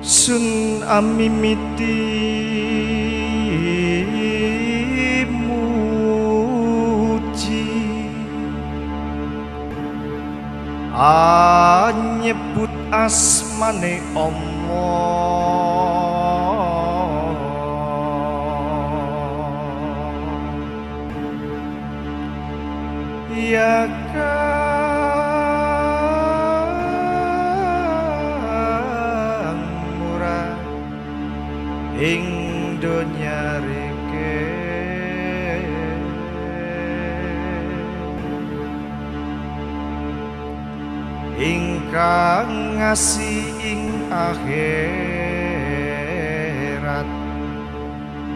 Sun amimiti muji nyebut asmane Allah ya kang murah ing donya reke ingkang ngasi ing akhirat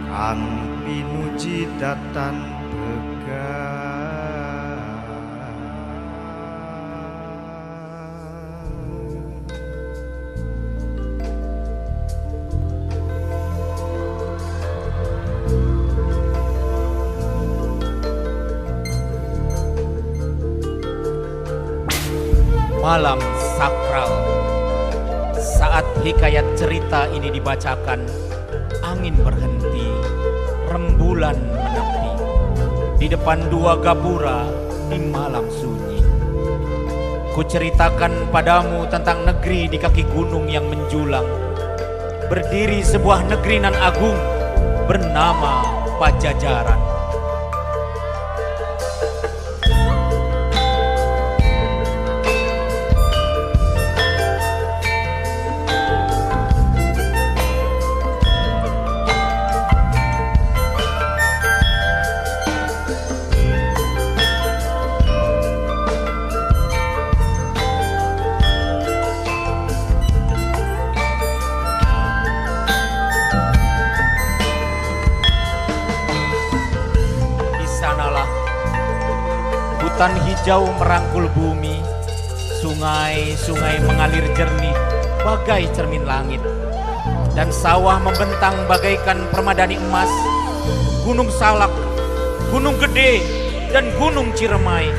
kang pinuji datan begas Malam sakral. Saat hikayat cerita ini dibacakan, angin berhenti, rembulan menepi di depan dua gapura di malam sunyi. Kuceritakan padamu tentang negeri di kaki gunung yang menjulang. Berdiri sebuah negeri nan agung bernama Pajajaran. Hutan hijau merangkul bumi, sungai-sungai mengalir jernih bagai cermin langit, dan sawah membentang bagaikan permadani emas. Gunung Salak, Gunung Gede, dan Gunung Ciremai,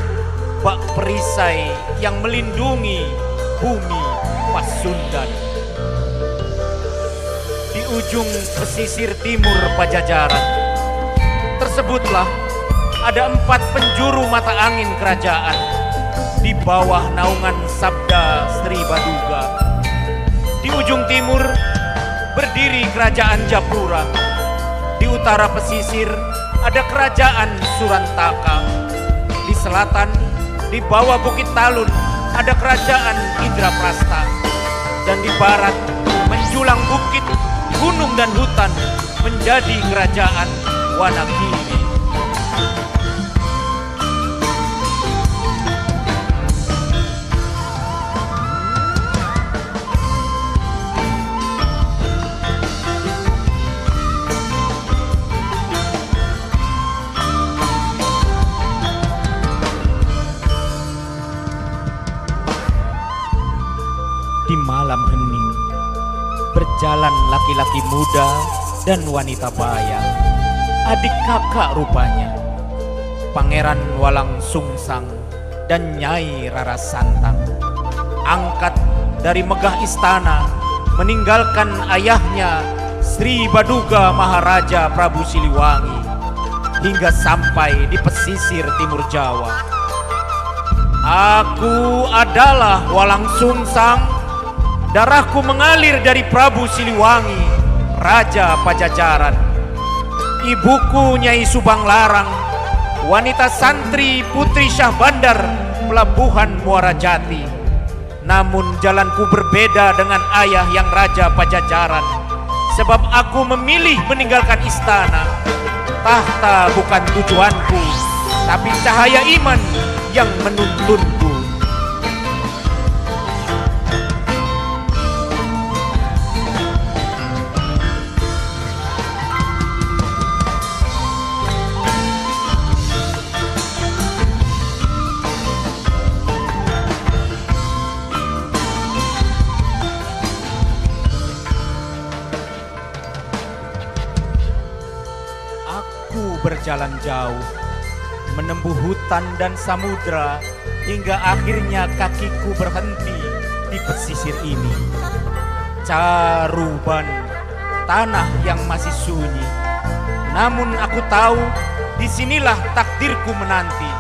bak perisai yang melindungi bumi Pasundan. Di ujung pesisir timur Pajajaran tersebutlah ada 4 penjuru mata angin kerajaan di bawah naungan Sabda Sri Baduga. Di ujung timur berdiri kerajaan Japura. Di utara pesisir ada kerajaan Surantaka. Di selatan di bawah Bukit Talun ada kerajaan Indraprasta. Dan di barat menjulang bukit, gunung dan hutan menjadi kerajaan Wanakini. Di malam hening, berjalan laki-laki muda dan wanita baya, adik kakak rupanya, Pangeran Walang Sungsang dan Nyai Rara Santang, angkat dari megah istana, meninggalkan ayahnya Sri Baduga Maharaja Prabu Siliwangi, hingga sampai di pesisir timur Jawa. Aku adalah Walang Sungsang. Darahku mengalir dari Prabu Siliwangi, Raja Pajajaran. Ibuku Nyai Subang Larang, wanita santri Putri Syah Bandar, Pelabuhan Muara Jati. Namun jalanku berbeda dengan ayah yang Raja Pajajaran, sebab aku memilih meninggalkan istana. Tahta bukan tujuanku, tapi cahaya iman yang menuntunku. Berjalan jauh, menempuh hutan dan samudra, hingga akhirnya kakiku berhenti di pesisir ini. Caruban, tanah yang masih sunyi. Namun aku tahu disinilah takdirku menanti.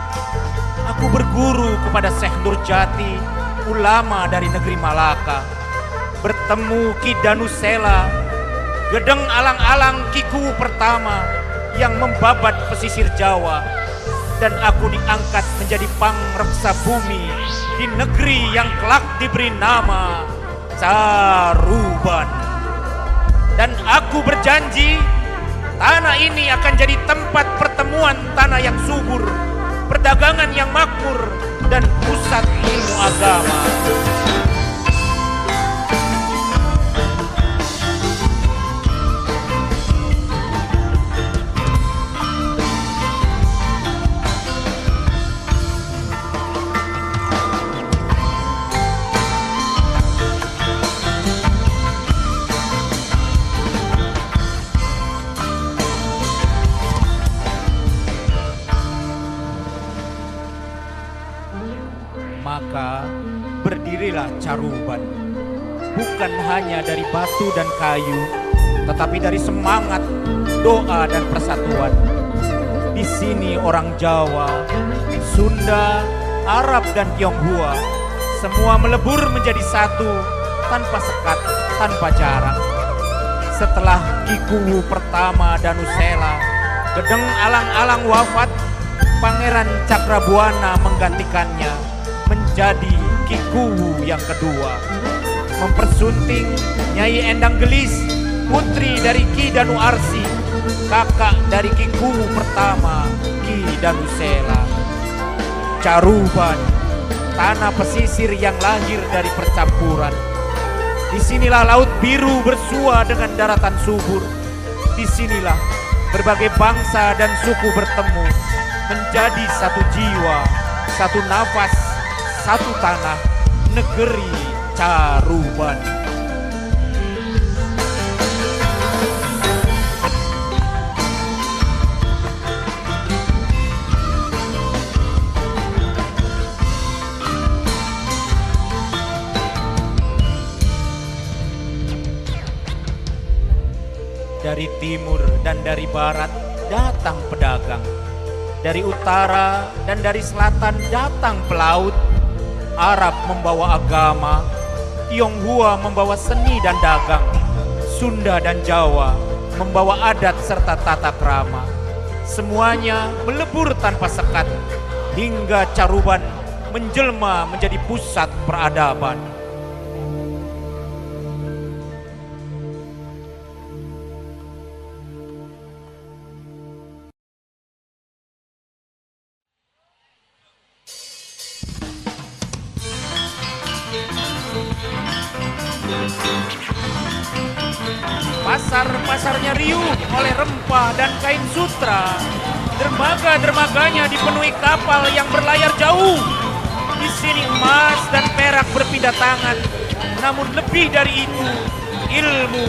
Aku berguru kepada Syekh Nurjati, ulama dari negeri Malaka. Bertemu Ki Danusela, gedeng alang-alang Kiku pertama yang membabat pesisir Jawa. Dan aku diangkat menjadi pangreksa bumi di negeri yang kelak diberi nama Caruban. Dan aku berjanji tanah ini akan jadi tempat pertemuan tanah yang subur, perdagangan yang makmur, dan pusat ilmu agama. Maka berdirilah Caruban, bukan hanya dari batu dan kayu, tetapi dari semangat, doa, dan persatuan. Di sini orang Jawa, Sunda, Arab, dan Tionghoa semua melebur menjadi satu, tanpa sekat, tanpa jarak. Setelah Kiku pertama Danusela, gedeng alang-alang wafat, Pangeran Cakrabuana menggantikannya menjadi Kikuwu yang kedua, mempersunting Nyai Endang Gelis, putri dari Ki Danu Arsi, kakak dari Kikuwu pertama, Ki Danusela. Caruban, tanah pesisir yang lahir dari percampuran. Disinilah laut biru bersua dengan daratan subur. Disinilah berbagai bangsa dan suku bertemu menjadi satu jiwa, satu nafas, satu tanah, negeri Caruban. Dari timur dan dari barat datang pedagang. Dari utara dan dari selatan datang pelaut. Arab membawa agama, Tionghoa membawa seni dan dagang, Sunda dan Jawa membawa adat serta tata krama. Semuanya melebur tanpa sekat hingga Caruban menjelma menjadi pusat peradaban. Pasar-pasarnya riuh oleh rempah dan kain sutra. Dermaga-dermaganya dipenuhi kapal yang berlayar jauh. Di sini emas dan perak berpindah tangan. Namun lebih dari itu, ilmu,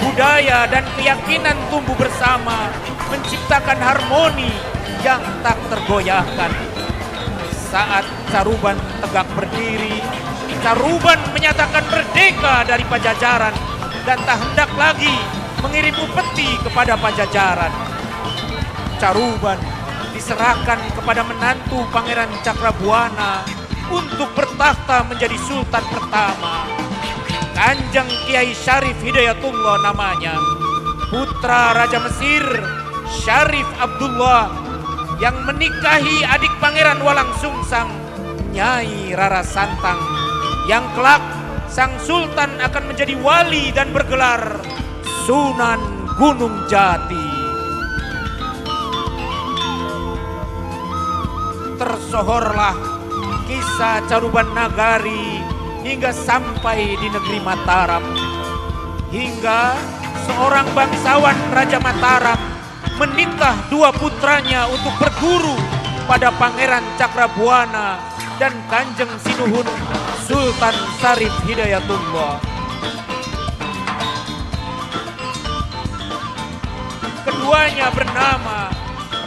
budaya, dan keyakinan tumbuh bersama, menciptakan harmoni yang tak tergoyahkan. Saat Caruban tegak berdiri, Caruban menyatakan merdeka dari Pajajaran dan tak hendak lagi mengirim upeti kepada Pajajaran. Caruban diserahkan kepada menantu Pangeran Cakrabuana untuk bertakhta menjadi sultan pertama. Kanjeng Kiai Syarif Hidayatullah namanya, putra Raja Mesir Syarif Abdullah yang menikahi adik Pangeran Walang Sungsang, Nyai Rara Santang, yang kelak sang sultan akan menjadi wali dan bergelar Sunan Gunung Jati. Tersohorlah kisah Caruban Nagari hingga sampai di negeri Mataram. Hingga seorang bangsawan Raja Mataram menikah dua putranya untuk berguru pada Pangeran Cakrabuana dan Kanjeng Sinuhun Sultan Syarif Hidayatullah. Keduanya bernama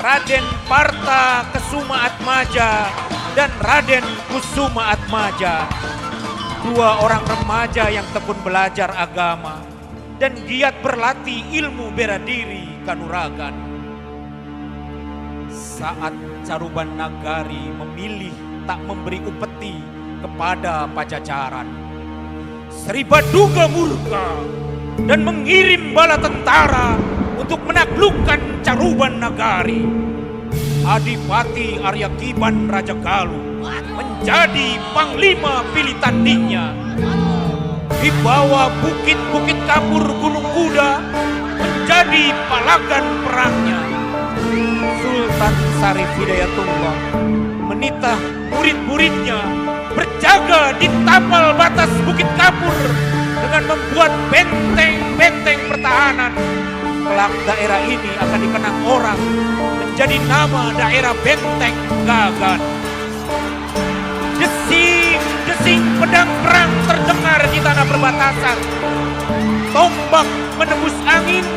Raden Parta Kesuma Atmaja dan Raden Kusuma Atmaja. Dua orang remaja yang tekun belajar agama dan giat berlatih ilmu bela diri kanuragan. Saat Caruban Nagari memilih tak memberi upeti kepada Pajajaran, Sri Baduga murka dan mengirim bala tentara untuk menaklukkan Caruban Nagari. Adipati Arya Kiban Raja Galuh menjadi panglima pilih tandingnya. Di bawah bukit-bukit kapur Gunung Kuda menjadi palagan perangnya. Sultan Syarif Hidayatullah menitah murid-muridnya berjaga di tapal batas bukit kapur dengan membuat benteng-benteng pertahanan. Kelak daerah ini akan dikenang orang menjadi nama daerah Benteng Gagan. Desing pedang perang terdengar di tanah perbatasan. Tombak menembus angin,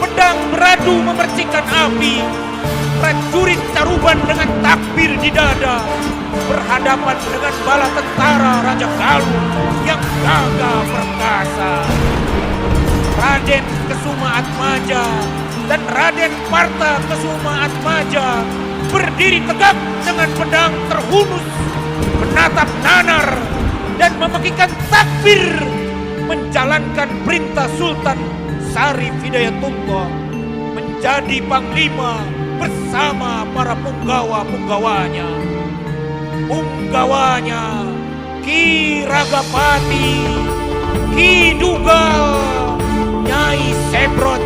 pedang beradu memercikan api. Prajurit Caruban dengan takbir di dada berhadapan dengan bala tentara Raja Galuh yang gagah perkasa. Raden Kesuma Atmaja dan Raden Parta Kesuma Atmaja berdiri tegak dengan pedang terhunus, menatap nanar dan memekikkan takbir menjalankan perintah Sultan Syarif Hidayatullah menjadi panglima bersama para punggawa-punggawanya. Punggawanya Ki Ragapati, Ki Dugal, Nyai Sebrot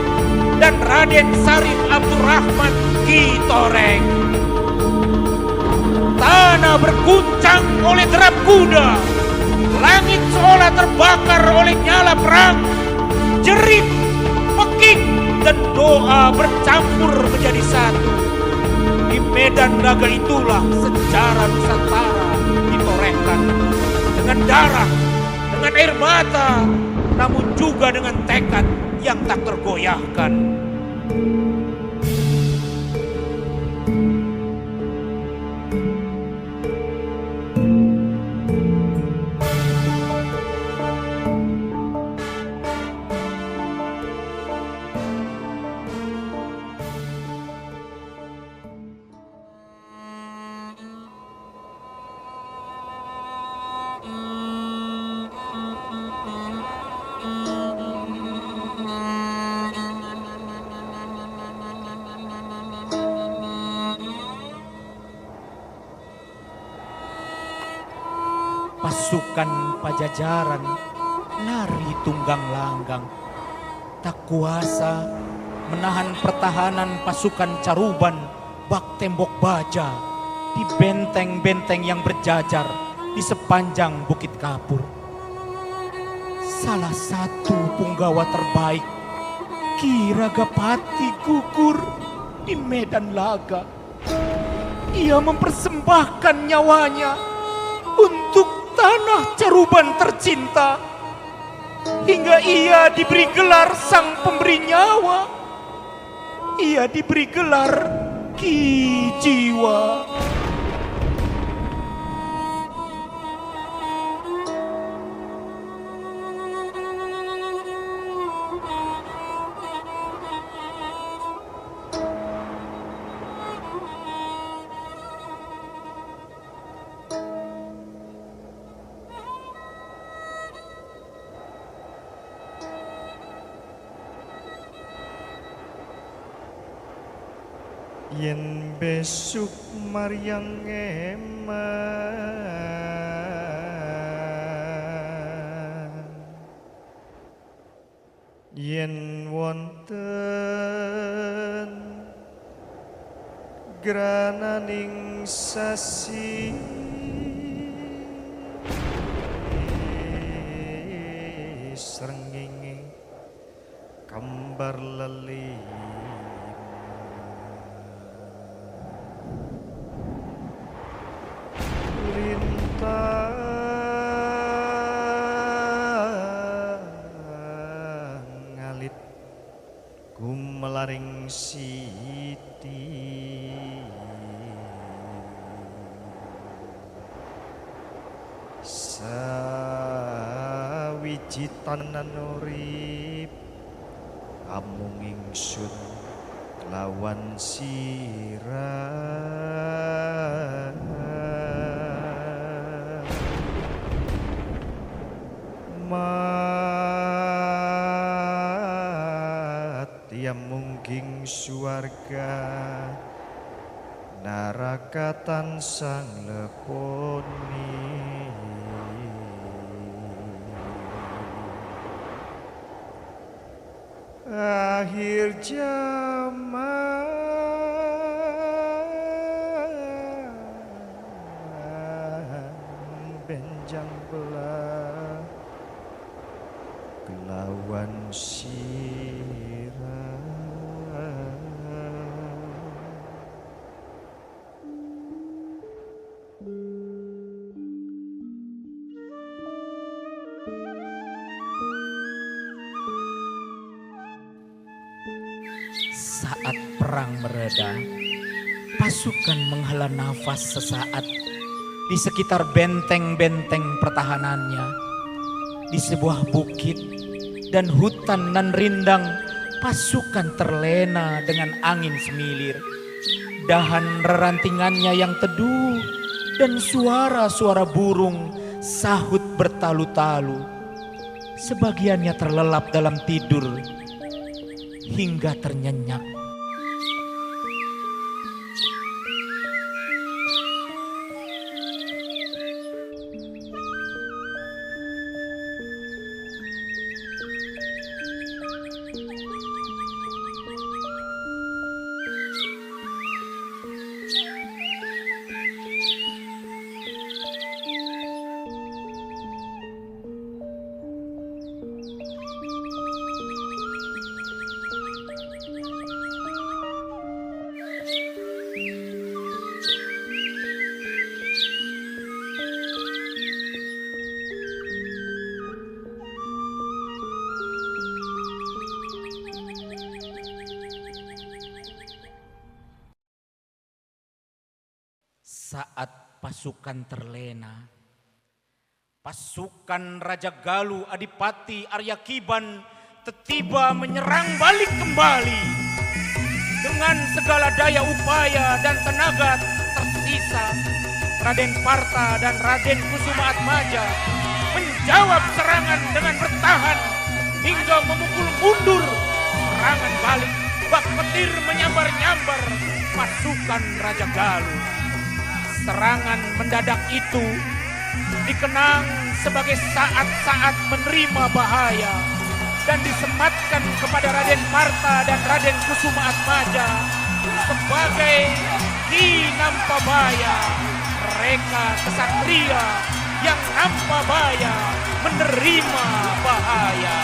dan Raden Syarif Abdurrahman Ki Toreng. Tanah berguncang oleh derap kuda, langit seolah terbakar oleh nyala perang. Jerit, pekik, dan doa bercampur menjadi satu. Di medan laga itulah sejarah Nusantara ditorehkan dengan darah, dengan air mata, namun juga dengan tekad yang tak tergoyahkan. Pasukan Pajajaran lari tunggang langgang, tak kuasa menahan pertahanan pasukan Caruban bak tembok baja di benteng-benteng yang berjajar di sepanjang Bukit Kapur. Salah satu punggawa terbaik, Ki Ragapati, gugur di medan laga. Ia mempersembahkan nyawanya untuk tanah Caruban tercinta, hingga ia diberi gelar sang pemberi nyawa. Ia diberi gelar Ki Jiwa. Yen besuk Maryang eman, yen wonten grananing sasi srengenge kembar leli ngalit gumelaring siti sa citanan urip amung ingsun lawan sirah mati mungking suarga naraka tansah leponi akhir zaman benjang belah kelawan sirah Saat perang mereda, pasukan menghela nafas sesaat di sekitar benteng-benteng pertahanannya. Di sebuah bukit dan hutan nan rindang, pasukan terlena dengan angin semilir. Dahan rerantingannya yang teduh dan suara-suara burung sahut bertalu-talu. Sebagiannya terlelap dalam tidur hingga ternyenyak. Saat pasukan terlena, pasukan Raja Galuh Adipati Aryakiban tiba menyerang balik kembali. Dengan segala daya upaya dan tenaga tersisa, Raden Parta dan Raden Kusumaatmaja menjawab serangan dengan bertahan hingga memukul mundur serangan balik bak petir menyambar-nyambar pasukan Raja Galuh. Serangan mendadak itu dikenang sebagai saat-saat menerima bahaya dan disematkan kepada Raden Parta dan Raden Kusumaatmaja sebagai Ki Nampabaya. Mereka kesatria yang Nampabaya menerima bahaya.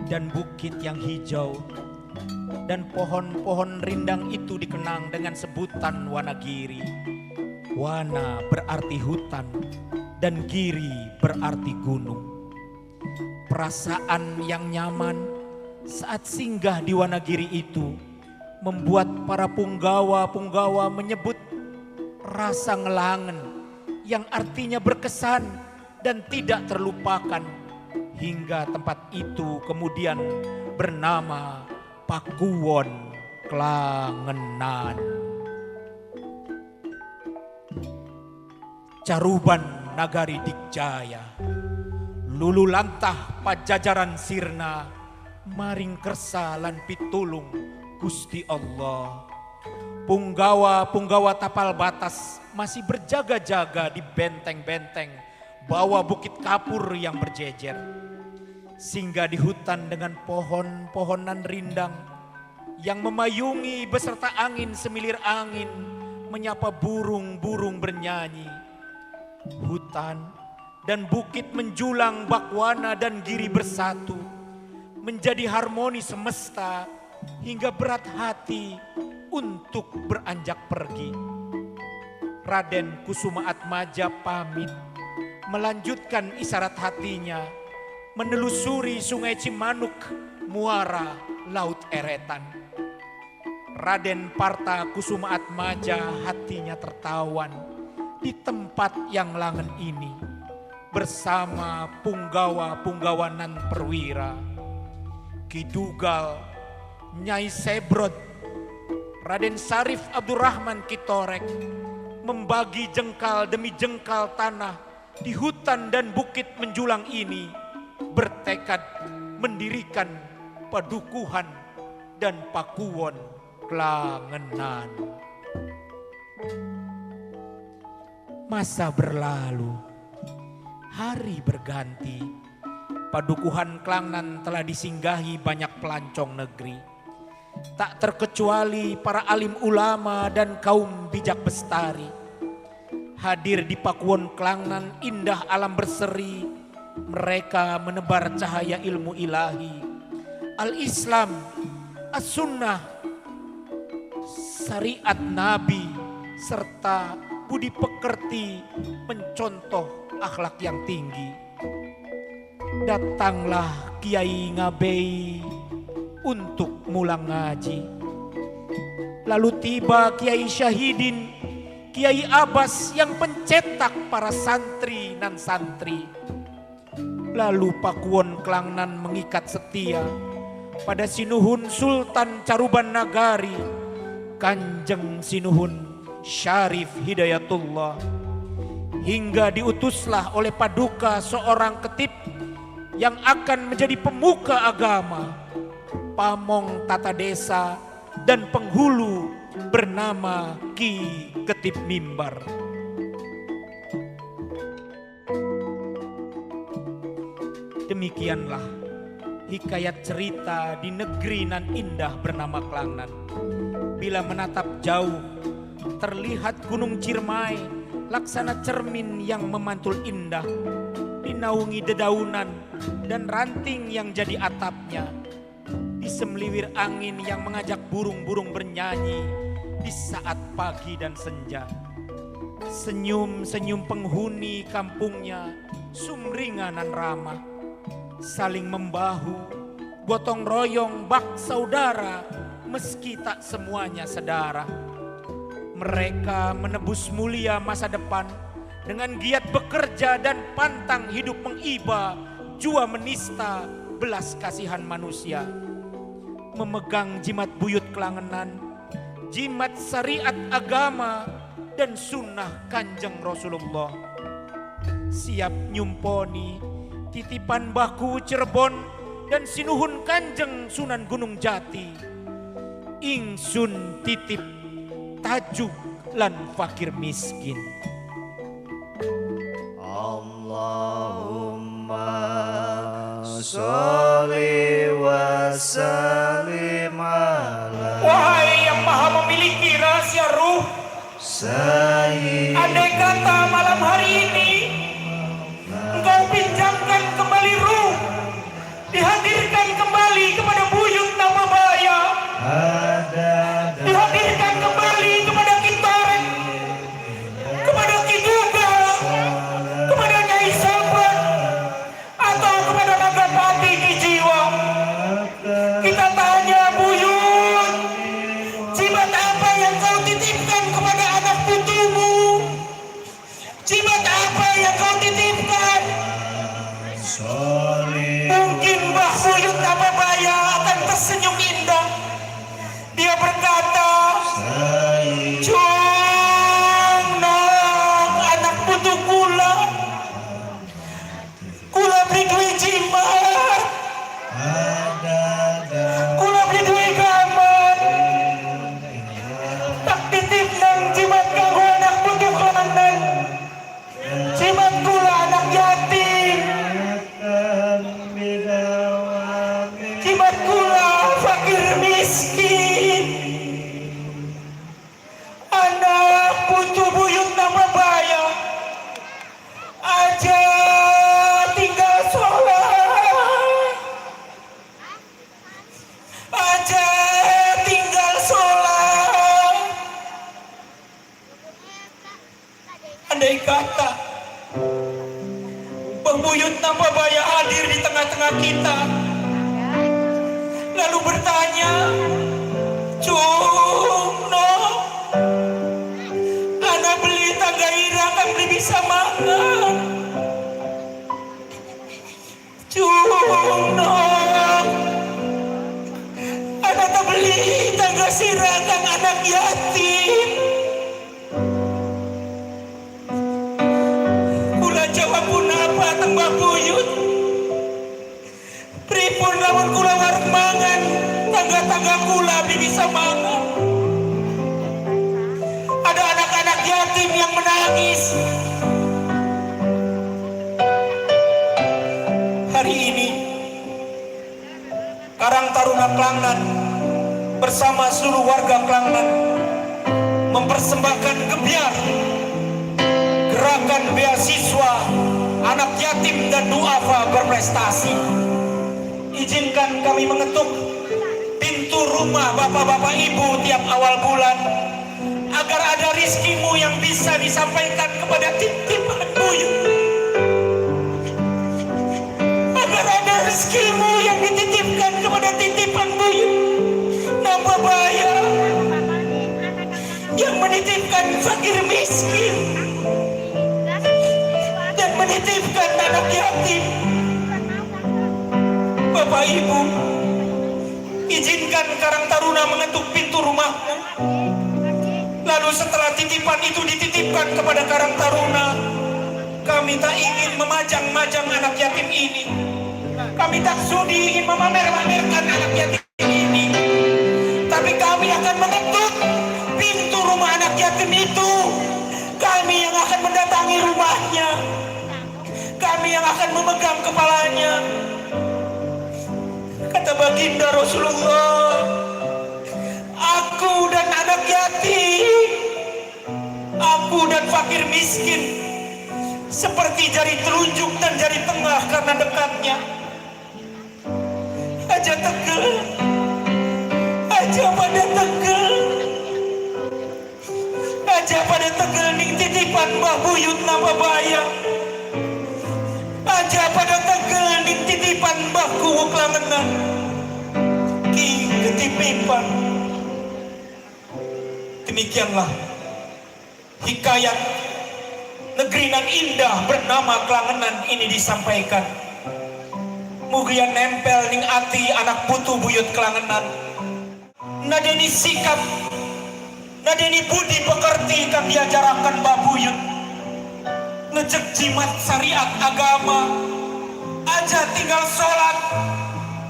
dan bukit yang hijau, dan pohon-pohon rindang itu dikenang dengan sebutan Wanagiri. Wana berarti hutan dan giri berarti gunung. Perasaan yang nyaman saat singgah di Wanagiri itu membuat para punggawa-punggawa menyebut rasa ngelangen yang artinya berkesan dan tidak terlupakan, hingga tempat itu kemudian bernama Pakuwon Klangenan. Caruban Nagari Dikjaya, lululantah pajajaran sirna, maring kersa lan pitulung Gusti Allah. Punggawa-punggawa tapal batas masih berjaga-jaga di benteng-benteng bawah bukit kapur yang berjejer. Singgah di hutan dengan pohon-pohonan rindang yang memayungi beserta angin semilir angin menyapa burung-burung bernyanyi. Hutan dan bukit menjulang bakwana dan giri bersatu menjadi harmoni semesta hingga berat hati untuk beranjak pergi. Raden Kusuma Atmaja pamit melanjutkan isyarat hatinya menelusuri sungai Cimanuk, muara Laut Eretan. Raden Parta Kusuma Atmaja hatinya tertawan di tempat yang langen ini bersama punggawa-punggawa nan perwira. Kidugal, Nyai Sebrod, Raden Syarif Abdurrahman Kitorek membagi jengkal demi jengkal tanah di hutan dan bukit menjulang ini, bertekad mendirikan padukuhan dan Pakuwon Klangenan. Masa berlalu, hari berganti, padukuhan Klangenan telah disinggahi banyak pelancong negeri. Tak terkecuali para alim ulama dan kaum bijak bestari. Hadir di Pakuwon Klangenan indah alam berseri, mereka menebar cahaya ilmu ilahi, al-Islam, as-sunnah, syariat Nabi, serta budi pekerti mencontoh akhlak yang tinggi. Datanglah Kiai Ngabei untuk mulang ngaji. Lalu tiba Kiai Syahidin, Kiai Abbas yang pencetak para santri nan santri. Lalu Pakuwon Klangenan mengikat setia pada Sinuhun Sultan Caruban Nagari, Kanjeng Sinuhun Syarif Hidayatullah, hingga diutuslah oleh Paduka seorang ketip yang akan menjadi pemuka agama, pamong tata desa dan penghulu bernama Ki Ketip Mimbar. Demikianlah hikayat cerita di negeri nan indah bernama Klangenan. Bila menatap jauh, terlihat Gunung Ciremai laksana cermin yang memantul indah, dinaungi dedaunan dan ranting yang jadi atapnya, disemliwir angin yang mengajak burung-burung bernyanyi di saat pagi dan senja. Senyum-senyum penghuni kampungnya sumringah nan ramah, saling membahu, gotong royong bak saudara meski tak semuanya sedara. Mereka menebus mulia masa depan dengan giat bekerja dan pantang hidup mengiba, jua menista belas kasihan manusia. Memegang jimat buyut Klangenan, jimat syariat agama dan sunnah Kanjeng Rasulullah. Siap nyumponi titipan Baku Cirebon dan Sinuhun Kanjeng Sunan Gunung Jati. Ingsun titip tajuk lan fakir miskin. Allahumma sholli wa sallim ala Wahai yang maha memiliki rahasia ruh, Sayyid. andai kata malam hari ini Engkau pinjamkan kembali ruh, dihadirkan kembali Mungkin Mbah Buyut Nababaya akan tersenyum indah. Dia berkata, "Cung nong anak putu kula, kula beli duit jimat, kula beli duit kamar, tak titip nang jimat kanggo anak putu kelangan, jimat kula anak yatim, jimat kula fakir miskin, anak putu buyut Nababaya aja tinggal sholat, aja tinggal sholat." Andai kata Mbah Buyut Nababaya hadir di tengah-tengah kita, lalu bertanya, "Cung nong, anak beli tangga ira kan beli bisa makan. Cung nong, anak tak beli tangga sirakan anak yatim." Kula jawab pun apa teng Mbah Buyut, pripun lamun kula wareg mangan, tangga-tangga kula bisa mangan. Ada anak-anak yatim yang menangis. Hari ini Karang Taruna Klangnan bersama seluruh warga Klangnan mempersembahkan gebyar gerakan beasiswa anak yatim dan duafa berprestasi. Izinkan kami mengetuk pintu rumah bapak-bapak ibu tiap awal bulan, agar ada rizkimu yang bisa disampaikan kepada titipan buyut, agar ada rizkimu yang dititipkan kepada titipan buyut Nababaya yang menitipkan fakir miskin dan menitipkan anak yatim. Bapak Ibu, izinkan Karang Taruna mengetuk pintu rumahmu. Lalu setelah titipan itu dititipkan kepada Karang Taruna, kami tak ingin memajang-majang anak yatim ini. Kami tak sudi ingin memamer-mamerkan anak yatim ini. Tapi kami akan mengetuk pintu rumah anak yatim itu. Kami yang akan mendatangi rumahnya. Kami yang akan memegang kepalanya. Kata baginda Rasulullah, "Aku dan anak yatim, aku dan fakir miskin, seperti jari telunjuk dan jari tengah karena dekatnya. Aja tegel, aja pada tegel, aja pada tegel ning titipan Mbah Buyut Nababaya, aja pada tegel ning titipan Mbah Kuwu Klangenan, Ki Ketipipan." Demikianlah hikayat negeri nan indah bernama Klangenan ini disampaikan. Mugia nempel ning ati anak putu buyut Klangenan. Nadeni sikap, nadeni budi pekerti kang diajarakan Mbah Buyut. Ngejek jimat syariat agama, aja tinggal sholat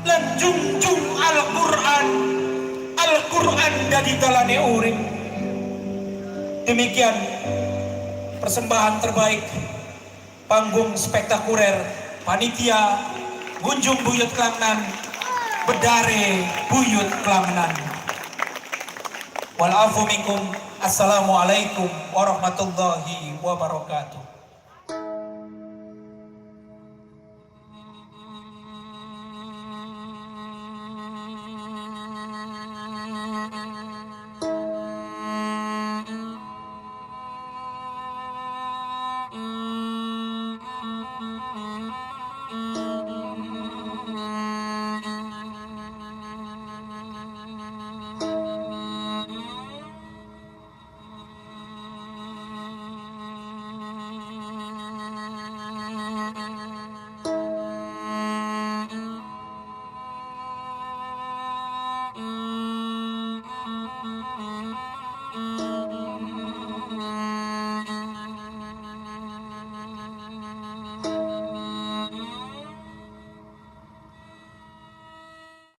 lan junjung Al-Quran. Al-Quran dari dalane urip. Demikian persembahan terbaik panggung spektakuler panitia Gunjung Buyut Klangenan, Bedare Buyut Klangenan. Wal afu minkum. Assalamualaikum warahmatullahi wabarakatuh.